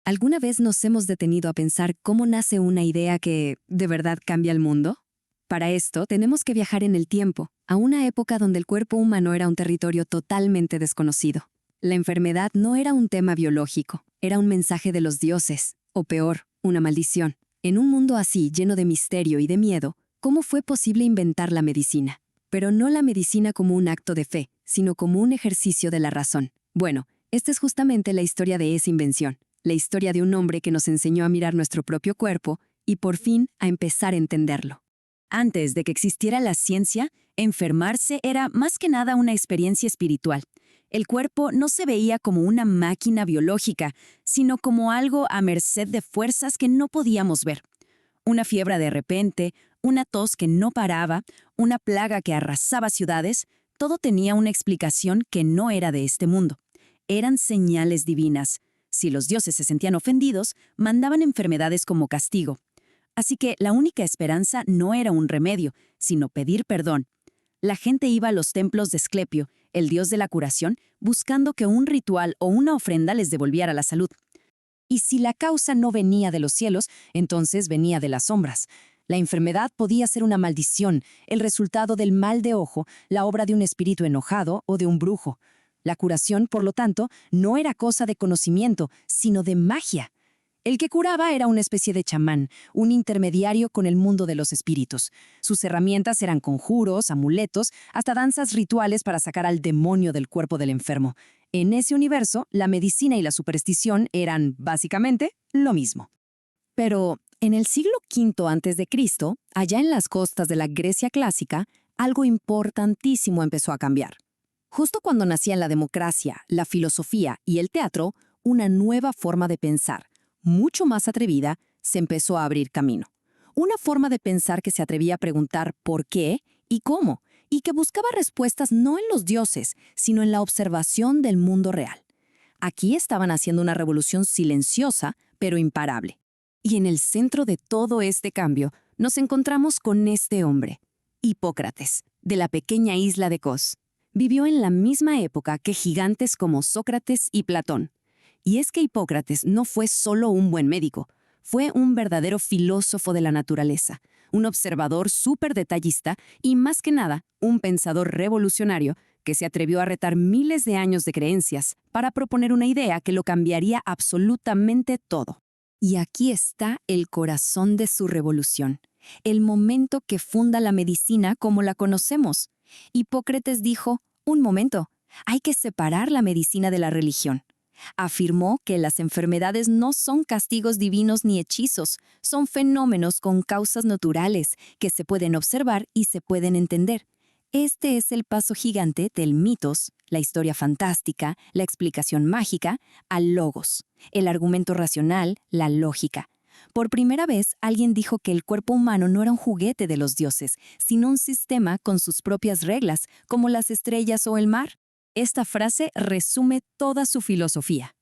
¿Alguna vez nos hemos detenido a pensar cómo nace una idea que, de verdad, cambia el mundo? Para esto, tenemos que viajar en el tiempo, a una época donde el cuerpo humano era un territorio totalmente desconocido. La enfermedad no era un tema biológico, era un mensaje de los dioses, o peor, una maldición. En un mundo así, lleno de misterio y de miedo, ¿cómo fue posible inventar la medicina? Pero no la medicina como un acto de fe, sino como un ejercicio de la razón. Bueno, esta es justamente la historia de esa invención. La historia de un hombre que nos enseñó a mirar nuestro propio cuerpo y por fin a empezar a entenderlo. Antes de que existiera la ciencia, enfermarse era más que nada una experiencia espiritual. El cuerpo no se veía como una máquina biológica, sino como algo a merced de fuerzas que no podíamos ver. Una fiebre de repente, una tos que no paraba, una plaga que arrasaba ciudades, todo tenía una explicación que no era de este mundo. Eran señales divinas. Si los dioses se sentían ofendidos, mandaban enfermedades como castigo. Así que la única esperanza no era un remedio, sino pedir perdón. La gente iba a los templos de Esclepio, el dios de la curación, buscando que un ritual o una ofrenda les devolviera la salud. Y si la causa no venía de los cielos, entonces venía de las sombras. La enfermedad podía ser una maldición, el resultado del mal de ojo, la obra de un espíritu enojado o de un brujo. La curación, por lo tanto, no era cosa de conocimiento, sino de magia. El que curaba era una especie de chamán, un intermediario con el mundo de los espíritus. Sus herramientas eran conjuros, amuletos, hasta danzas rituales para sacar al demonio del cuerpo del enfermo. En ese universo, la medicina y la superstición eran, básicamente, lo mismo. Pero en el siglo V a.C., allá en las costas de la Grecia clásica, algo importantísimo empezó a cambiar. Justo cuando nacían la democracia, la filosofía y el teatro, una nueva forma de pensar, mucho más atrevida, se empezó a abrir camino. Una forma de pensar que se atrevía a preguntar por qué y cómo, y que buscaba respuestas no en los dioses, sino en la observación del mundo real. Aquí estaban haciendo una revolución silenciosa, pero imparable. Y en el centro de todo este cambio, nos encontramos con este hombre, Hipócrates, de la pequeña isla de Kos. Vivió en la misma época que gigantes como Sócrates y Platón. Y es que Hipócrates no fue solo un buen médico, fue un verdadero filósofo de la naturaleza, un observador súper detallista y, más que nada, un pensador revolucionario que se atrevió a retar miles de años de creencias para proponer una idea que lo cambiaría absolutamente todo. Y aquí está el corazón de su revolución, el momento que funda la medicina como la conocemos. Hipócrates dijo, un momento, hay que separar la medicina de la religión. Afirmó que las enfermedades no son castigos divinos ni hechizos, son fenómenos con causas naturales que se pueden observar y se pueden entender. Este es el paso gigante del mitos, la historia fantástica, la explicación mágica, al logos, el argumento racional, la lógica. Por primera vez, alguien dijo que el cuerpo humano no era un juguete de los dioses, sino un sistema con sus propias reglas, como las estrellas o el mar. Esta frase resume toda su filosofía.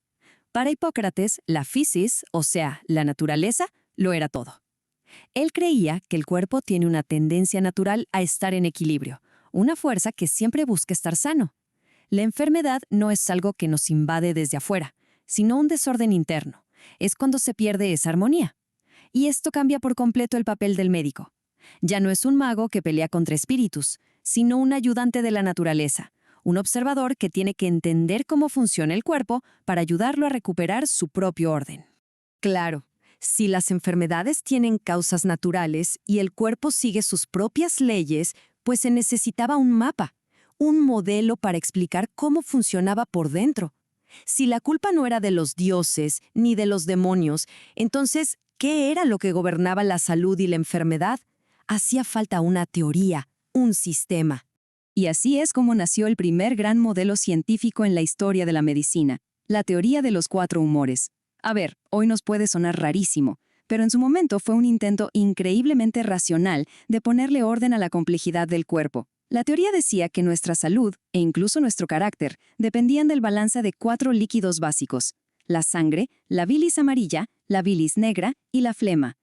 Para Hipócrates, la physis, o sea, la naturaleza, lo era todo. Él creía que el cuerpo tiene una tendencia natural a estar en equilibrio, una fuerza que siempre busca estar sano. La enfermedad no es algo que nos invade desde afuera, sino un desorden interno. Es cuando se pierde esa armonía. Y esto cambia por completo el papel del médico. Ya no es un mago que pelea contra espíritus, sino un ayudante de la naturaleza, un observador que tiene que entender cómo funciona el cuerpo para ayudarlo a recuperar su propio orden. Claro, si las enfermedades tienen causas naturales y el cuerpo sigue sus propias leyes, pues se necesitaba un mapa, un modelo para explicar cómo funcionaba por dentro. Si la culpa no era de los dioses ni de los demonios, entonces, ¿qué era lo que gobernaba la salud y la enfermedad? Hacía falta una teoría, un sistema. Y así es como nació el primer gran modelo científico en la historia de la medicina, la teoría de los 4 humores. A ver, hoy nos puede sonar rarísimo, pero en su momento fue un intento increíblemente racional de ponerle orden a la complejidad del cuerpo. La teoría decía que nuestra salud, e incluso nuestro carácter, dependían del balance de 4 líquidos básicos: la sangre, la bilis amarilla, la bilis negra y la flema.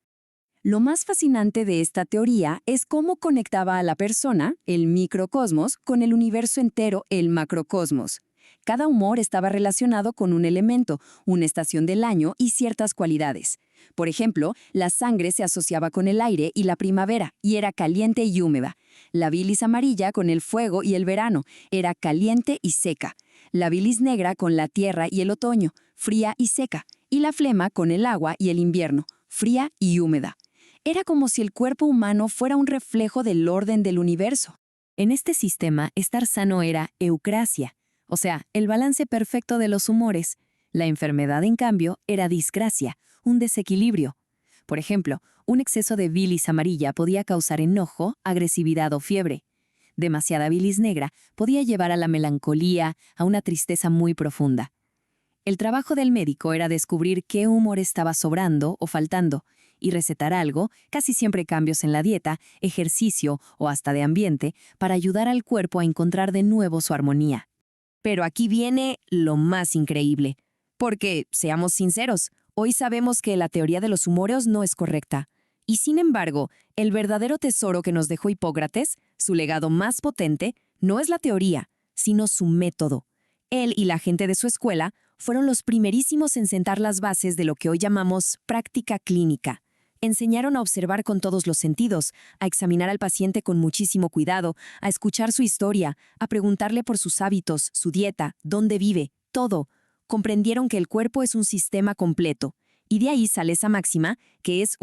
Lo más fascinante de esta teoría es cómo conectaba a la persona, el microcosmos, con el universo entero, el macrocosmos. Cada humor estaba relacionado con un elemento, una estación del año y ciertas cualidades. Por ejemplo, la sangre se asociaba con el aire y la primavera, y era caliente y húmeda. La bilis amarilla con el fuego y el verano, era caliente y seca. La bilis negra con la tierra y el otoño, fría y seca. Y la flema con el agua y el invierno, fría y húmeda. Era como si el cuerpo humano fuera un reflejo del orden del universo. En este sistema, estar sano era eucrasia, o sea, el balance perfecto de los humores. La enfermedad, en cambio, era discrasia, un desequilibrio. Por ejemplo, un exceso de bilis amarilla podía causar enojo, agresividad o fiebre. Demasiada bilis negra podía llevar a la melancolía, a una tristeza muy profunda. El trabajo del médico era descubrir qué humor estaba sobrando o faltando, y recetar algo, casi siempre cambios en la dieta, ejercicio o hasta de ambiente, para ayudar al cuerpo a encontrar de nuevo su armonía. Pero aquí viene lo más increíble. Porque, seamos sinceros, hoy sabemos que la teoría de los humores no es correcta. Y sin embargo, el verdadero tesoro que nos dejó Hipócrates, su legado más potente, no es la teoría, sino su método. Él y la gente de su escuela fueron los primerísimos en sentar las bases de lo que hoy llamamos práctica clínica. Enseñaron a observar con todos los sentidos, a examinar al paciente con muchísimo cuidado, a escuchar su historia, a preguntarle por sus hábitos, su dieta, dónde vive, todo. Comprendieron que el cuerpo es un sistema completo. Y de ahí sale esa máxima, que es,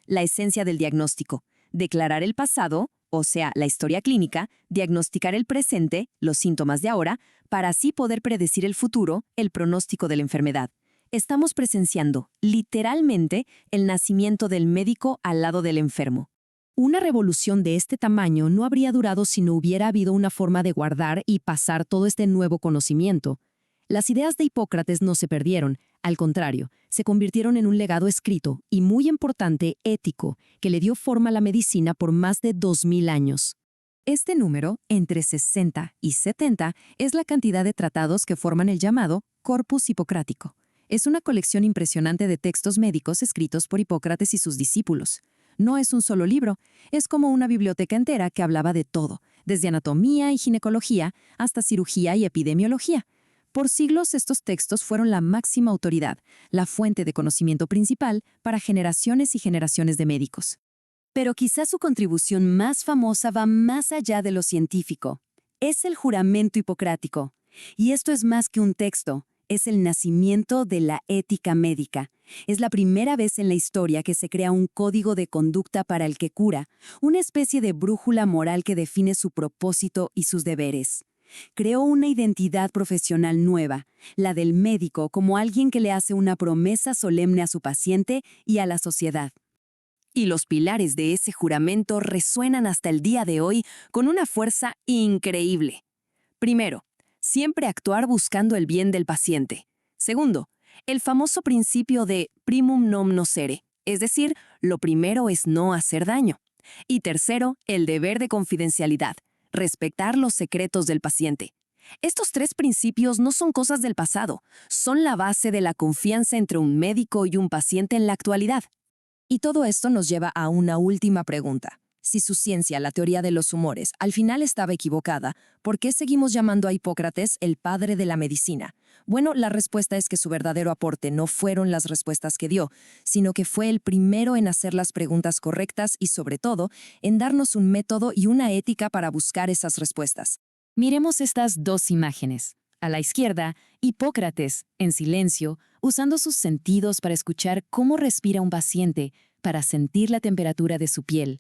la esencia del diagnóstico. Declarar el pasado, o sea, la historia clínica, diagnosticar el presente, los síntomas de ahora, para así poder predecir el futuro, el pronóstico de la enfermedad. Estamos presenciando, literalmente, el nacimiento del médico al lado del enfermo. Una revolución de este tamaño no habría durado si no hubiera habido una forma de guardar y pasar todo este nuevo conocimiento. Las ideas de Hipócrates no se perdieron, al contrario, se convirtieron en un legado escrito y muy importante ético que le dio forma a la medicina por más de 2000 años. Este número, entre 60 y 70, es la cantidad de tratados que forman el llamado Corpus Hipocrático. Es una colección impresionante de textos médicos escritos por Hipócrates y sus discípulos. No es un solo libro, es como una biblioteca entera que hablaba de todo, desde anatomía y ginecología hasta cirugía y epidemiología. Por siglos estos textos fueron la máxima autoridad, la fuente de conocimiento principal para generaciones y generaciones de médicos. Pero quizás su contribución más famosa va más allá de lo científico. Es el juramento hipocrático. Y esto es más que un texto, es el nacimiento de la ética médica. Es la primera vez en la historia que se crea un código de conducta para el que cura, una especie de brújula moral que define su propósito y sus deberes. Creó una identidad profesional nueva, la del médico como alguien que le hace una promesa solemne a su paciente y a la sociedad. Y los pilares de ese juramento resuenan hasta el día de hoy con una fuerza increíble. Primero, siempre actuar buscando el bien del paciente. Segundo, el famoso principio de primum non nocere, es decir, lo primero es no hacer daño. Y tercero, el deber de confidencialidad, respetar los secretos del paciente. Estos tres principios no son cosas del pasado, son la base de la confianza entre un médico y un paciente en la actualidad. Y todo esto nos lleva a una última pregunta. Si su ciencia, la teoría de los humores, al final estaba equivocada, ¿por qué seguimos llamando a Hipócrates el padre de la medicina? Bueno, la respuesta es que su verdadero aporte no fueron las respuestas que dio, sino que fue el primero en hacer las preguntas correctas y, sobre todo, en darnos un método y una ética para buscar esas respuestas. Miremos estas dos imágenes. A la izquierda, Hipócrates, en silencio, usando sus sentidos para escuchar cómo respira un paciente, para sentir la temperatura de su piel.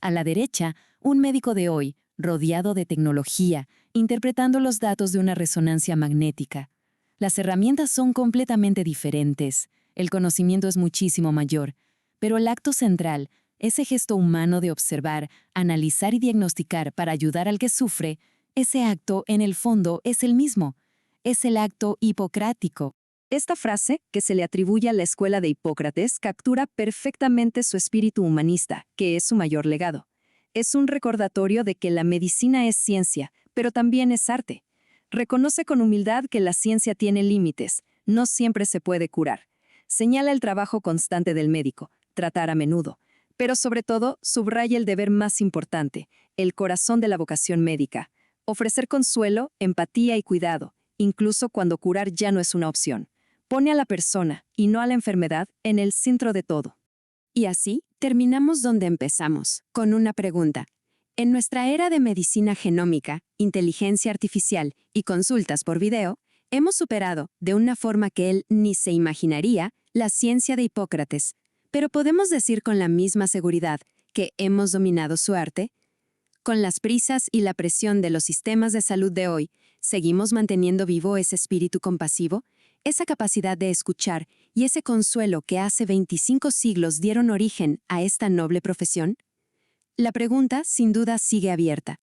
A la derecha, un médico de hoy, rodeado de tecnología, interpretando los datos de una resonancia magnética. Las herramientas son completamente diferentes, el conocimiento es muchísimo mayor, pero el acto central, ese gesto humano de observar, analizar y diagnosticar para ayudar al que sufre, ese acto, en el fondo, es el mismo. Es el acto hipocrático. Esta frase, que se le atribuye a la escuela de Hipócrates, captura perfectamente su espíritu humanista, que es su mayor legado. Es un recordatorio de que la medicina es ciencia, pero también es arte. Reconoce con humildad que la ciencia tiene límites, no siempre se puede curar. Señala el trabajo constante del médico, tratar a menudo, pero sobre todo subraya el deber más importante, el corazón de la vocación médica, ofrecer consuelo, empatía y cuidado, incluso cuando curar ya no es una opción. Pone a la persona, y no a la enfermedad, en el centro de todo. Y así, terminamos donde empezamos, con una pregunta. En nuestra era de medicina genómica, inteligencia artificial y consultas por video, hemos superado, de una forma que él ni se imaginaría, la ciencia de Hipócrates. Pero podemos decir con la misma seguridad que hemos dominado su arte. Con las prisas y la presión de los sistemas de salud de hoy, ¿seguimos manteniendo vivo ese espíritu compasivo, esa capacidad de escuchar y ese consuelo que hace 25 siglos dieron origen a esta noble profesión? La pregunta, sin duda, sigue abierta.